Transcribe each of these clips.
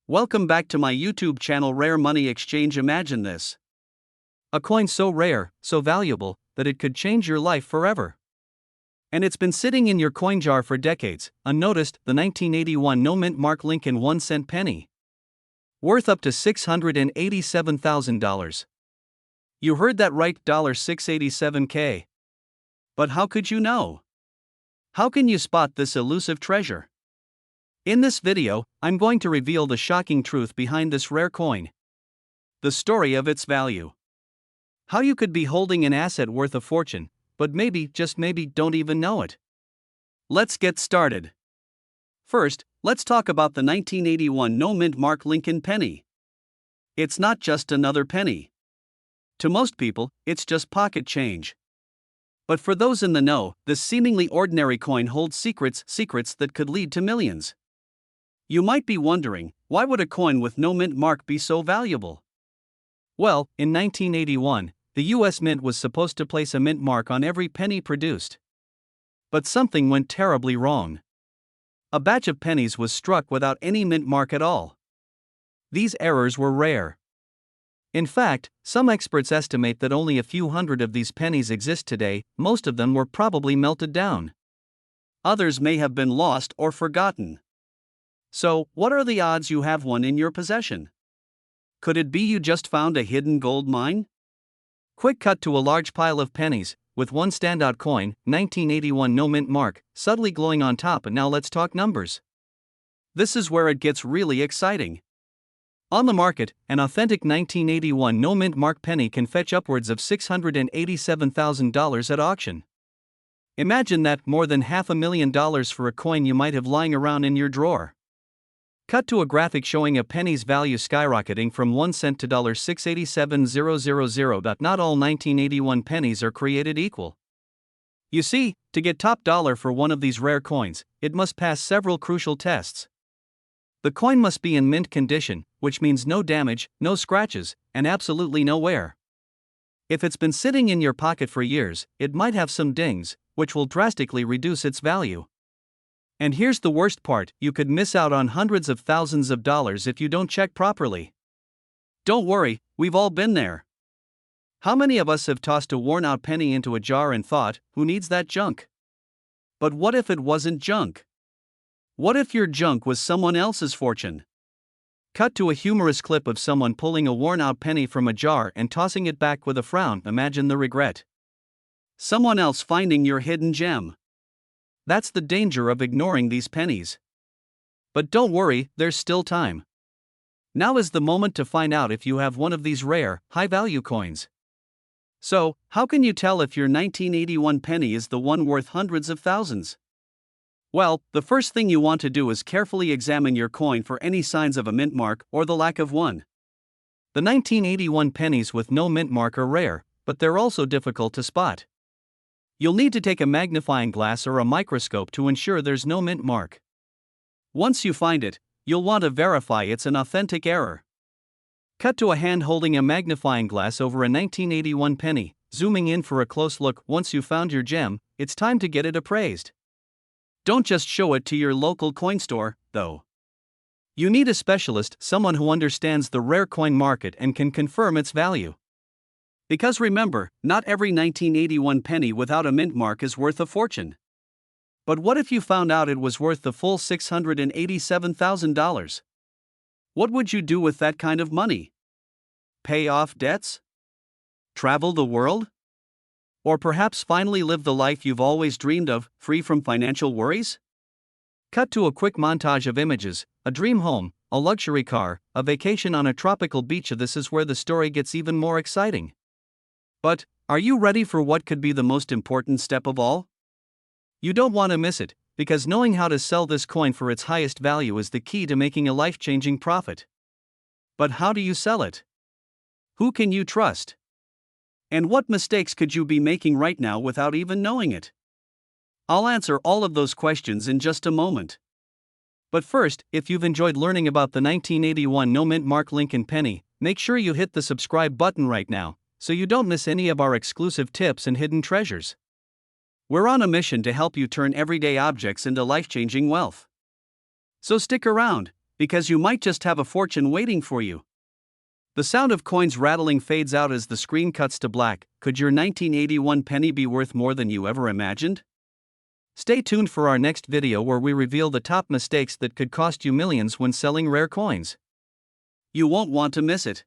Welcome back to my YouTube channel Rare Money Exchange. Imagine this. A coin so rare, so valuable, that it could change your life forever. And it's been sitting in your coin jar for decades, unnoticed, the 1981 no-mint mark Lincoln 1-cent penny. Worth up to $687,000. You heard that right, $687K. But how could you know? How can you spot this elusive treasure? In this video, I'm going to reveal the shocking truth behind this rare coin. The story of its value. How you could be holding an asset worth a fortune, but maybe, just maybe, don't even know it. Let's get started. First, let's talk about the 1981 no-mint mark Lincoln penny. It's not just another penny. To most people, it's just pocket change. But for those in the know, this seemingly ordinary coin holds secrets that could lead to millions. You might be wondering, why would a coin with no mint mark be so valuable? Well, in 1981, the US Mint was supposed to place a mint mark on every penny produced. But something went terribly wrong. A batch of pennies was struck without any mint mark at all. These errors were rare. In fact, some experts estimate that only a few hundred of these pennies exist today. Most of them were probably melted down. Others may have been lost or forgotten. So, what are the odds you have one in your possession? Could it be you just found a hidden gold mine? Quick cut to a large pile of pennies, with one standout coin, 1981 no mint mark, subtly glowing on top. And now let's talk numbers. This is where it gets really exciting. On the market, an authentic 1981 no mint mark penny can fetch upwards of $687,000 at auction. Imagine that, more than $500,000 for a coin you might have lying around in your drawer. Cut to a graphic showing a penny's value skyrocketing from 1 cent to $687,000. Not all 1981 pennies are created equal. You see, to get top dollar for one of these rare coins, it must pass several crucial tests. The coin must be in mint condition, which means no damage, no scratches, and absolutely no wear. If it's been sitting in your pocket for years, it might have some dings, which will drastically reduce its value. And here's the worst part, you could miss out on hundreds of thousands of dollars if you don't check properly. Don't worry, we've all been there. How many of us have tossed a worn-out penny into a jar and thought, who needs that junk? But what if it wasn't junk? What if your junk was someone else's fortune? Cut to a humorous clip of someone pulling a worn-out penny from a jar and tossing it back with a frown. Imagine the regret. Someone else finding your hidden gem. That's the danger of ignoring these pennies. But don't worry, there's still time. Now is the moment to find out if you have one of these rare, high-value coins. So, how can you tell if your 1981 penny is the one worth hundreds of thousands? Well, the first thing you want to do is carefully examine your coin for any signs of a mint mark or the lack of one. The 1981 pennies with no mint mark are rare, but they're also difficult to spot. You'll need to take a magnifying glass or a microscope to ensure there's no mint mark. Once you find it, you'll want to verify it's an authentic error. Cut to a hand holding a magnifying glass over a 1981 penny, zooming in for a close look. Once you've found your gem, it's time to get it appraised. Don't just show it to your local coin store, though. You need a specialist, someone who understands the rare coin market and can confirm its value. Because remember, not every 1981 penny without a mint mark is worth a fortune. But what if you found out it was worth the full $687,000? What would you do with that kind of money? Pay off debts? Travel the world? Or perhaps finally live the life you've always dreamed of, free from financial worries? Cut to a quick montage of images, a dream home, a luxury car, a vacation on a tropical beach. This is where the story gets even more exciting. But, are you ready for what could be the most important step of all? You don't want to miss it, because knowing how to sell this coin for its highest value is the key to making a life-changing profit. But how do you sell it? Who can you trust? And what mistakes could you be making right now without even knowing it? I'll answer all of those questions in just a moment. But first, if you've enjoyed learning about the 1981 no mint mark Lincoln penny, make sure you hit the subscribe button right now, so you don't miss any of our exclusive tips and hidden treasures. We're on a mission to help you turn everyday objects into life-changing wealth. So stick around, because you might just have a fortune waiting for you. The sound of coins rattling fades out as the screen cuts to black. Could your 1981 penny be worth more than you ever imagined? Stay tuned for our next video where we reveal the top mistakes that could cost you millions when selling rare coins. You won't want to miss it.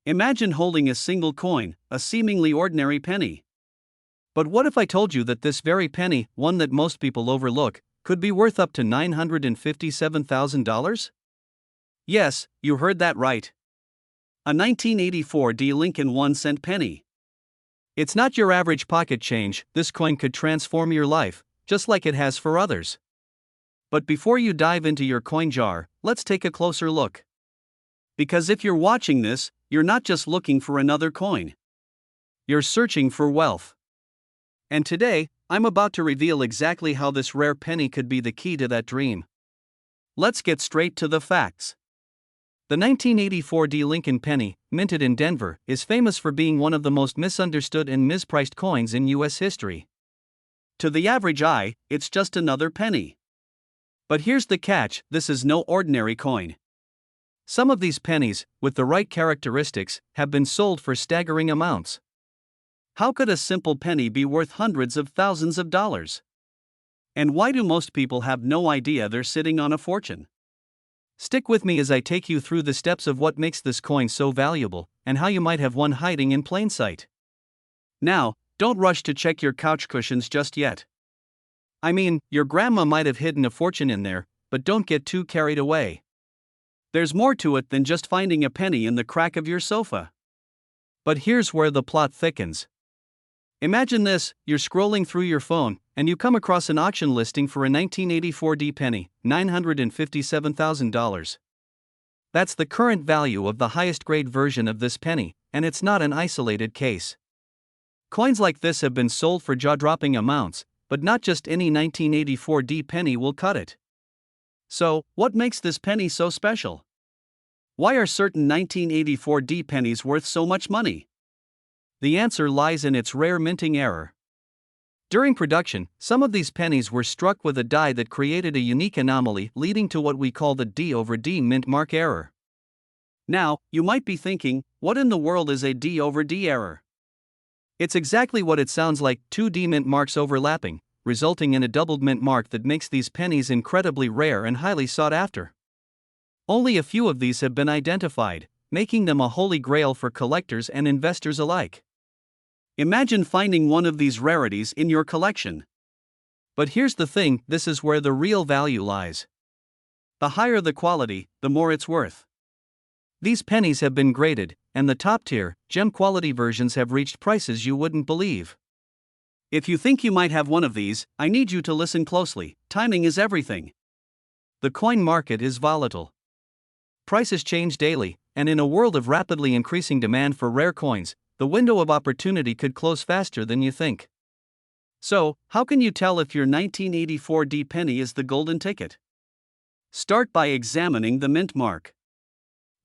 Imagine holding a single coin, a seemingly ordinary penny. But what if I told you that this very penny, one that most people overlook, could be worth up to $957,000? Yes, you heard that right. A 1984 D. Lincoln 1-cent penny. It's not your average pocket change. This coin could transform your life, just like it has for others. But before you dive into your coin jar, let's take a closer look. Because if you're watching this, you're not just looking for another coin. You're searching for wealth. And today, I'm about to reveal exactly how this rare penny could be the key to that dream. Let's get straight to the facts. The 1984 D. Lincoln penny, minted in Denver, is famous for being one of the most misunderstood and mispriced coins in U.S. history. To the average eye, it's just another penny. But here's the catch: this is no ordinary coin. Some of these pennies, with the right characteristics, have been sold for staggering amounts. How could a simple penny be worth hundreds of thousands of dollars? And why do most people have no idea they're sitting on a fortune? Stick with me as I take you through the steps of what makes this coin so valuable, and how you might have one hiding in plain sight. Now, don't rush to check your couch cushions just yet. I mean, your grandma might have hidden a fortune in there, but don't get too carried away. There's more to it than just finding a penny in the crack of your sofa. But here's where the plot thickens. Imagine this: you're scrolling through your phone, and you come across an auction listing for a 1984 D penny, $957,000. That's the current value of the highest grade version of this penny, and it's not an isolated case. Coins like this have been sold for jaw-dropping amounts, but not just any 1984 D penny will cut it. So, what makes this penny so special? Why are certain 1984 D pennies worth so much money? The answer lies in its rare minting error. During production, some of these pennies were struck with a die that created a unique anomaly, leading to what we call the D over D mint mark error. Now, you might be thinking, what in the world is a D over D error? It's exactly what it sounds like: two D mint marks overlapping, resulting in a doubled mint mark that makes these pennies incredibly rare and highly sought after. Only a few of these have been identified, making them a holy grail for collectors and investors alike. Imagine finding one of these rarities in your collection. But here's the thing: this is where the real value lies. The higher the quality, the more it's worth. These pennies have been graded, and the top-tier, gem-quality versions have reached prices you wouldn't believe. If you think you might have one of these, I need you to listen closely. Timing is everything. The coin market is volatile. Prices change daily, and in a world of rapidly increasing demand for rare coins, the window of opportunity could close faster than you think. So, how can you tell if your 1984 D penny is the golden ticket? Start by examining the mint mark.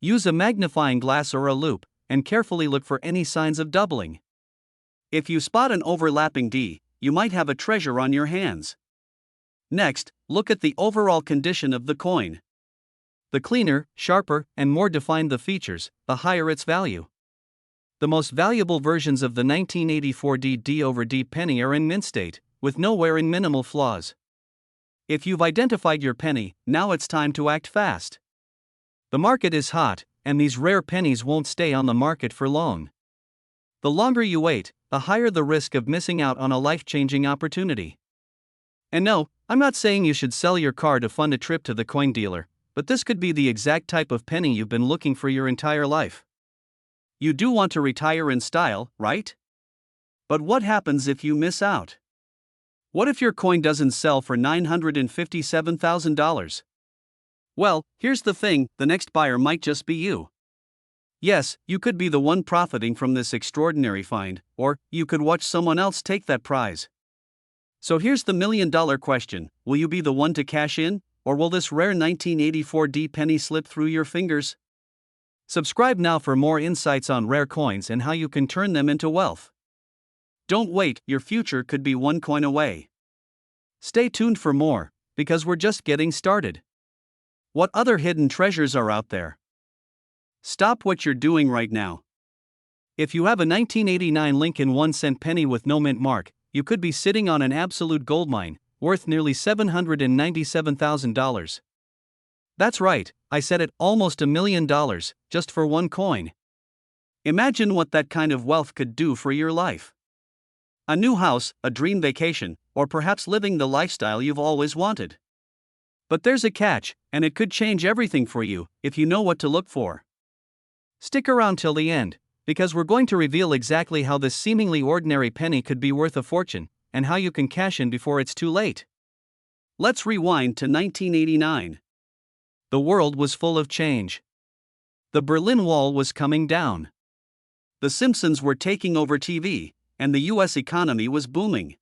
Use a magnifying glass or a loupe, and carefully look for any signs of doubling. If you spot an overlapping D, you might have a treasure on your hands. Next, look at the overall condition of the coin. The cleaner, sharper, and more defined the features, the higher its value. The most valuable versions of the 1984 D over D penny are in mint state, with no wear and minimal flaws. If you've identified your penny, now it's time to act fast. The market is hot, and these rare pennies won't stay on the market for long. The longer you wait, the higher the risk of missing out on a life-changing opportunity. And no, I'm not saying you should sell your car to fund a trip to the coin dealer, but this could be the exact type of penny you've been looking for your entire life. You do want to retire in style, right? But what happens if you miss out? What if your coin doesn't sell for $957,000? Well, here's the thing: the next buyer might just be you. Yes, you could be the one profiting from this extraordinary find, or you could watch someone else take that prize. So here's the million-dollar question: will you be the one to cash in, or will this rare 1984 D penny slip through your fingers? Subscribe now for more insights on rare coins and how you can turn them into wealth. Don't wait, your future could be one coin away. Stay tuned for more, because we're just getting started. What other hidden treasures are out there? Stop what you're doing right now. If you have a 1989 Lincoln 1-cent penny with no mint mark, you could be sitting on an absolute goldmine, worth nearly $797,000. That's right, I said it, almost $1 million, just for one coin. Imagine what that kind of wealth could do for your life. A new house, a dream vacation, or perhaps living the lifestyle you've always wanted. But there's a catch, and it could change everything for you, if you know what to look for. Stick around till the end, because we're going to reveal exactly how this seemingly ordinary penny could be worth a fortune, and how you can cash in before it's too late. Let's rewind to 1989. The world was full of change. The Berlin Wall was coming down. The Simpsons were taking over TV, and the US economy was booming.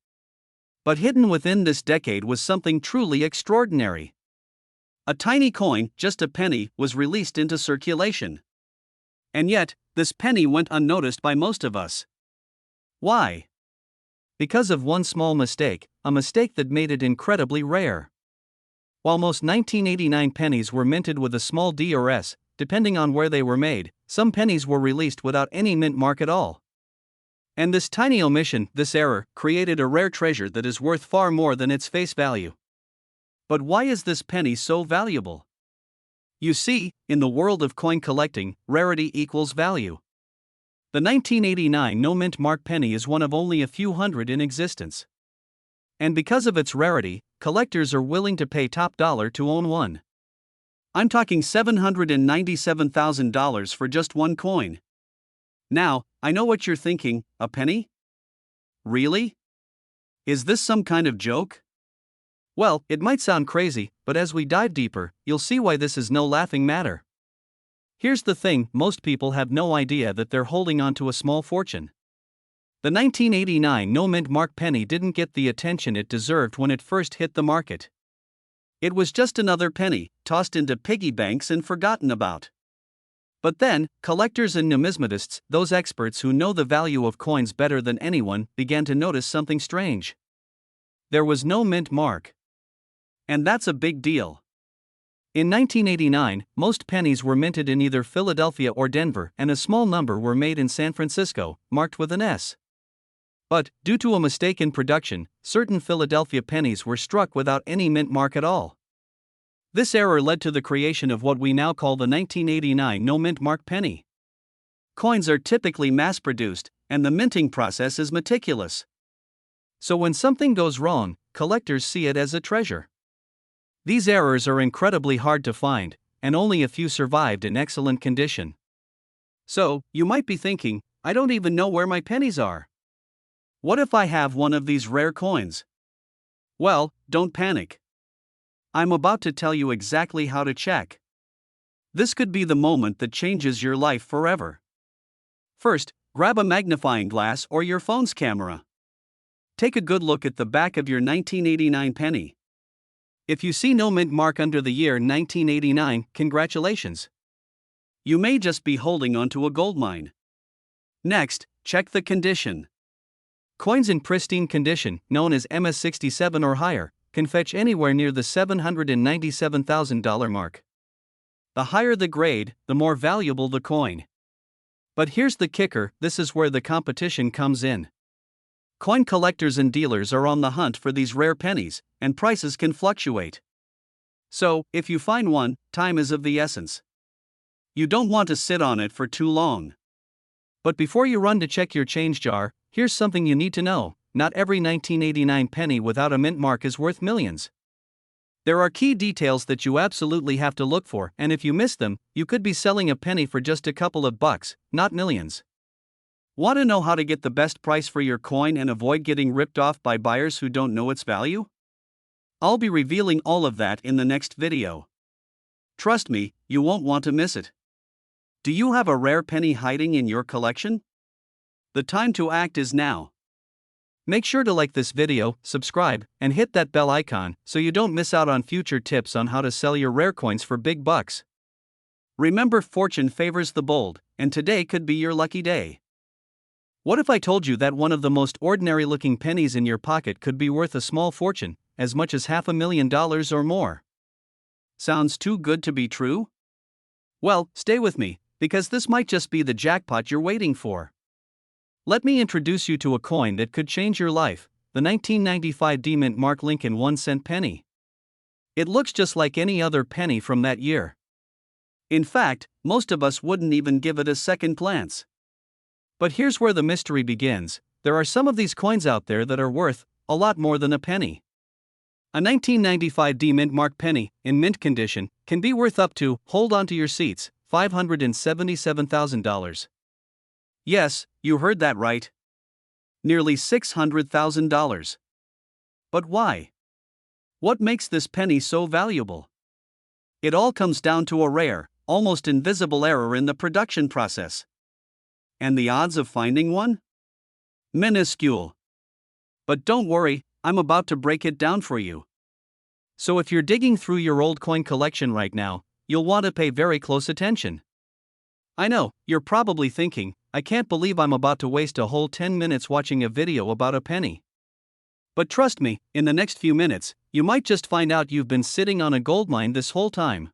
But hidden within this decade was something truly extraordinary. A tiny coin, just a penny, was released into circulation. And yet, this penny went unnoticed by most of us. Why? Because of one small mistake, a mistake that made it incredibly rare. While most 1989 pennies were minted with a small D or S, depending on where they were made, some pennies were released without any mint mark at all. And this tiny omission, this error, created a rare treasure that is worth far more than its face value. But why is this penny so valuable? You see, in the world of coin collecting, rarity equals value. The 1989 no mint mark penny is one of only a few hundred in existence. And because of its rarity, collectors are willing to pay top dollar to own one. I'm talking $797,000 for just one coin. Now, I know what you're thinking, a penny? Really? Is this some kind of joke? Well, it might sound crazy, but as we dive deeper, you'll see why this is no laughing matter. Here's the thing, most people have no idea that they're holding on to a small fortune. The 1989 no mint mark penny didn't get the attention it deserved when it first hit the market. It was just another penny, tossed into piggy banks and forgotten about. But then, collectors and numismatists, those experts who know the value of coins better than anyone, began to notice something strange. There was no mint mark. And that's a big deal. In 1989, most pennies were minted in either Philadelphia or Denver, and a small number were made in San Francisco, marked with an S. But, due to a mistake in production, certain Philadelphia pennies were struck without any mint mark at all. This error led to the creation of what we now call the 1989 no mint mark penny. Coins are typically mass-produced, and the minting process is meticulous. So when something goes wrong, collectors see it as a treasure. These errors are incredibly hard to find, and only a few survived in excellent condition. So, you might be thinking, I don't even know where my pennies are. What if I have one of these rare coins? Well, don't panic. I'm about to tell you exactly how to check. This could be the moment that changes your life forever. First, grab a magnifying glass or your phone's camera. Take a good look at the back of your 1989 penny. If you see no mint mark under the year 1989, congratulations. You may just be holding onto a goldmine. Next, check the condition. Coins in pristine condition, known as MS67 or higher, can fetch anywhere near the $797,000 mark. The higher the grade, the more valuable the coin. But here's the kicker, this is where the competition comes in. Coin collectors and dealers are on the hunt for these rare pennies, and prices can fluctuate. So, if you find one, time is of the essence. You don't want to sit on it for too long. But before you run to check your change jar, here's something you need to know. Not every 1989 penny without a mint mark is worth millions. There are key details that you absolutely have to look for, and if you miss them, you could be selling a penny for just a couple of bucks, not millions. Want to know how to get the best price for your coin and avoid getting ripped off by buyers who don't know its value? I'll be revealing all of that in the next video. Trust me, you won't want to miss it. Do you have a rare penny hiding in your collection? The time to act is now. Make sure to like this video, subscribe, and hit that bell icon so you don't miss out on future tips on how to sell your rare coins for big bucks. Remember, fortune favors the bold, and today could be your lucky day. What if I told you that one of the most ordinary looking pennies in your pocket could be worth a small fortune, as much as $500,000 or more? Sounds too good to be true? Well, stay with me, because this might just be the jackpot you're waiting for. Let me introduce you to a coin that could change your life, the 1995 D-Mint Mark Lincoln 1-cent penny. It looks just like any other penny from that year. In fact, most of us wouldn't even give it a second glance. But here's where the mystery begins. There are some of these coins out there that are worth a lot more than a penny. A 1995 D-Mint Mark penny, in mint condition, can be worth up to, hold on to your seats, $577,000. Yes, you heard that right. Nearly $600,000. But why? What makes this penny so valuable? It all comes down to a rare, almost invisible error in the production process. And the odds of finding one? Minuscule. But don't worry, I'm about to break it down for you. So if you're digging through your old coin collection right now, you'll want to pay very close attention. I know, you're probably thinking, I can't believe I'm about to waste a whole 10 minutes watching a video about a penny. But trust me, in the next few minutes, you might just find out you've been sitting on a goldmine this whole time.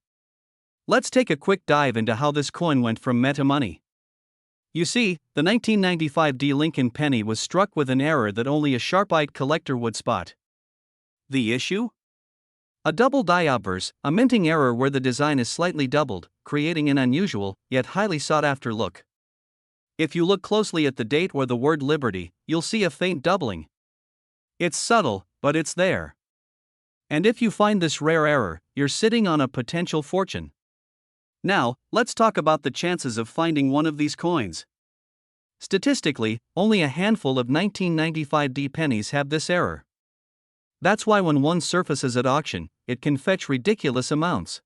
Let's take a quick dive into how this coin went from meh to money. You see, the 1995 D Lincoln penny was struck with an error that only a sharp-eyed collector would spot. The issue? A double die obverse, a minting error where the design is slightly doubled, creating an unusual, yet highly sought-after look. If you look closely at the date or the word Liberty, you'll see a faint doubling. It's subtle, but it's there. And if you find this rare error, you're sitting on a potential fortune. Now, let's talk about the chances of finding one of these coins. Statistically, only a handful of 1995 D pennies have this error. That's why when one surfaces at auction, it can fetch ridiculous amounts.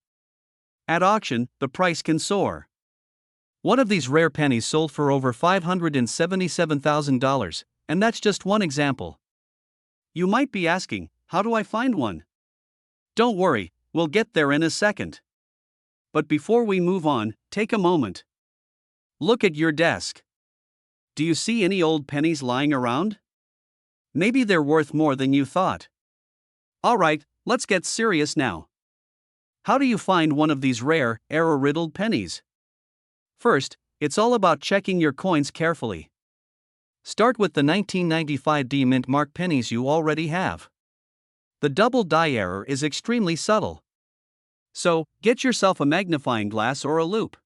At auction, the price can soar. One of these rare pennies sold for over $577,000, and that's just one example. You might be asking, how do I find one? Don't worry, we'll get there in a second. But before we move on, take a moment. Look at your desk. Do you see any old pennies lying around? Maybe they're worth more than you thought. Alright, let's get serious now. How do you find one of these rare, error-riddled pennies? First, it's all about checking your coins carefully. Start with the 1995 D-Mint Mark pennies you already have. The double die error is extremely subtle. So, get yourself a magnifying glass or a loupe.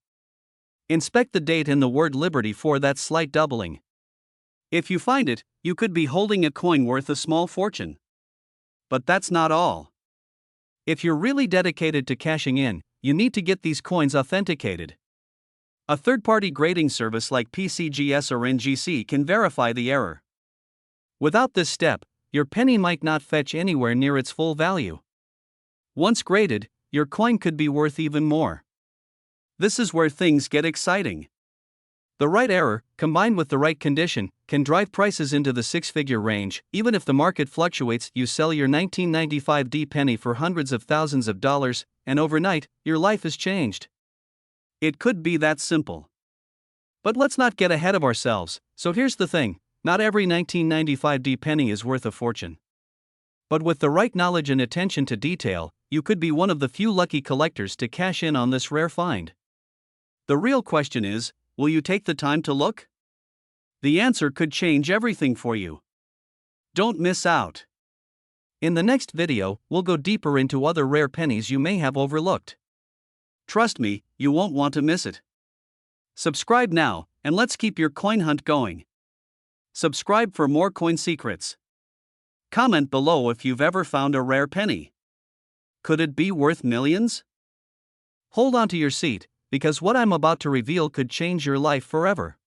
Inspect the date and the word Liberty for that slight doubling. If you find it, you could be holding a coin worth a small fortune. But that's not all. If you're really dedicated to cashing in, you need to get these coins authenticated. A third-party grading service like PCGS or NGC can verify the error. Without this step, your penny might not fetch anywhere near its full value. Once graded, your coin could be worth even more. This is where things get exciting. The right error, combined with the right condition, can drive prices into the six-figure range. Even if the market fluctuates, you sell your 1995 D penny for hundreds of thousands of dollars, and overnight, your life is changed. It could be that simple. But let's not get ahead of ourselves. So here's the thing, not every 1995 D penny is worth a fortune. But with the right knowledge and attention to detail, you could be one of the few lucky collectors to cash in on this rare find. The real question is, will you take the time to look? The answer could change everything for you. Don't miss out. In the next video, we'll go deeper into other rare pennies you may have overlooked. Trust me, you won't want to miss it. Subscribe now, and let's keep your coin hunt going. Subscribe for more coin secrets. Comment below if you've ever found a rare penny. Could it be worth millions? Hold on to your seat, because what I'm about to reveal could change your life forever.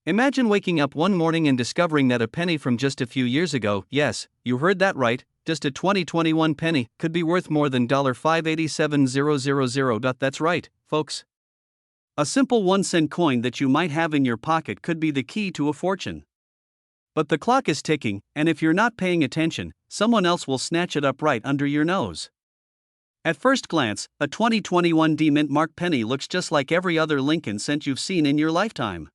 Imagine waking up one morning and discovering that a penny from just a few years ago, yes, you heard that right, just a 2021 penny, could be worth more than $587,000. That's right, folks. A simple 1-cent coin that you might have in your pocket could be the key to a fortune. But the clock is ticking, and if you're not paying attention, someone else will snatch it up right under your nose. At first glance, a 2021 D-Mint Mark penny looks just like every other Lincoln cent you've seen in your lifetime.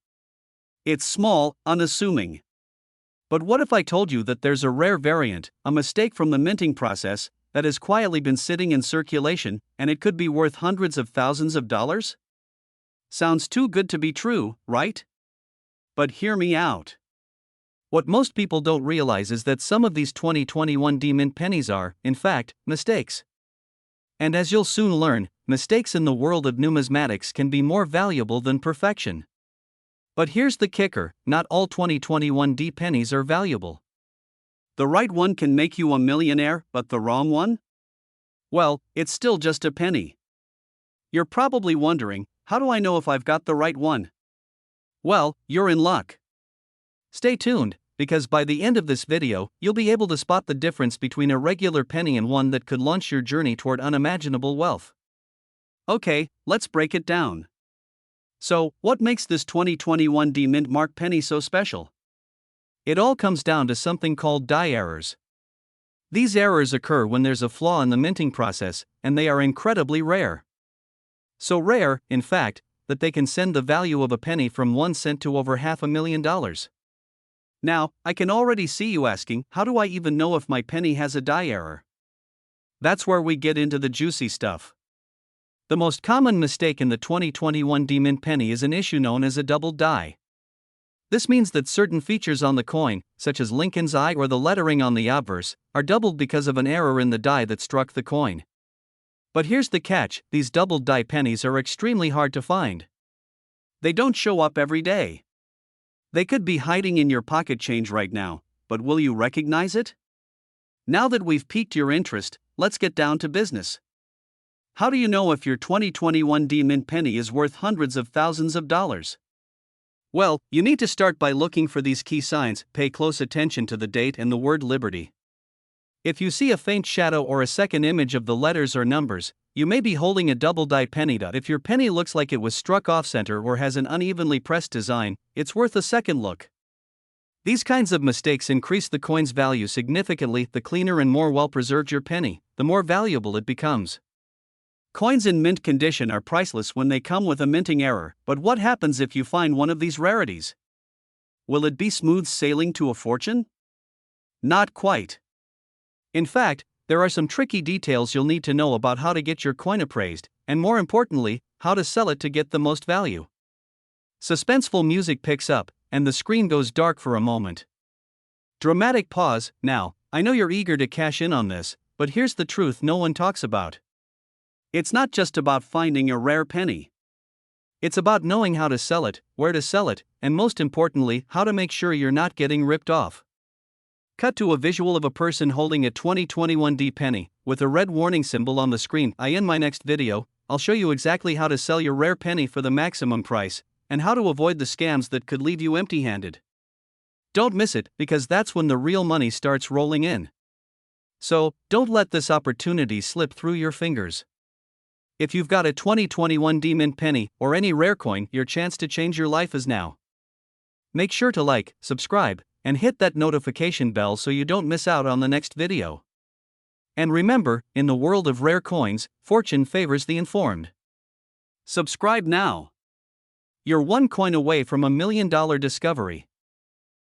It's small, unassuming. But what if I told you that there's a rare variant, a mistake from the minting process, that has quietly been sitting in circulation, and it could be worth hundreds of thousands of dollars? Sounds too good to be true, right? But hear me out. What most people don't realize is that some of these 2021 D-mint pennies are, in fact, mistakes. And as you'll soon learn, mistakes in the world of numismatics can be more valuable than perfection. But here's the kicker: not all 2021 D pennies are valuable. The right one can make you a millionaire, but the wrong one? Well, it's still just a penny. You're probably wondering, how do I know if I've got the right one? Well, you're in luck. Stay tuned, because by the end of this video, you'll be able to spot the difference between a regular penny and one that could launch your journey toward unimaginable wealth. Okay, let's break it down. So, what makes this 2021 D-Mint Mark penny so special? It all comes down to something called die errors. These errors occur when there's a flaw in the minting process, and they are incredibly rare. So rare, in fact, that they can send the value of a penny from 1 cent to over $500,000. Now, I can already see you asking, how do I even know if my penny has a die error? That's where we get into the juicy stuff. The most common mistake in the 2021 D-Mint penny is an issue known as a doubled die. This means that certain features on the coin, such as Lincoln's eye or the lettering on the obverse, are doubled because of an error in the die that struck the coin. But here's the catch: these doubled die pennies are extremely hard to find. They don't show up every day. They could be hiding in your pocket change right now, but will you recognize it? Now that we've piqued your interest, let's get down to business. How do you know if your 2021 D-Mint penny is worth hundreds of thousands of dollars? Well, you need to start by looking for these key signs. Pay close attention to the date and the word Liberty. If you see a faint shadow or a second image of the letters or numbers, you may be holding a double die penny. If your penny looks like it was struck off-center or has an unevenly pressed design, it's worth a second look. These kinds of mistakes increase the coin's value significantly. The cleaner and more well-preserved your penny, the more valuable it becomes. Coins in mint condition are priceless when they come with a minting error, but what happens if you find one of these rarities? Will it be smooth sailing to a fortune? Not quite. In fact, there are some tricky details you'll need to know about how to get your coin appraised, and more importantly, how to sell it to get the most value. Suspenseful music picks up, and the screen goes dark for a moment. Dramatic pause. Now, I know you're eager to cash in on this, but here's the truth no one talks about. It's not just about finding a rare penny. It's about knowing how to sell it, where to sell it, and most importantly, how to make sure you're not getting ripped off. Cut to a visual of a person holding a 2021 D penny, with a red warning symbol on the screen. In my next video, I'll show you exactly how to sell your rare penny for the maximum price, and how to avoid the scams that could leave you empty-handed. Don't miss it, because that's when the real money starts rolling in. So, don't let this opportunity slip through your fingers. If you've got a 2021 D-Mint penny, or any rare coin, your chance to change your life is now. Make sure to like, subscribe, and hit that notification bell so you don't miss out on the next video. And remember, in the world of rare coins, fortune favors the informed. Subscribe now. You're one coin away from $1 million discovery.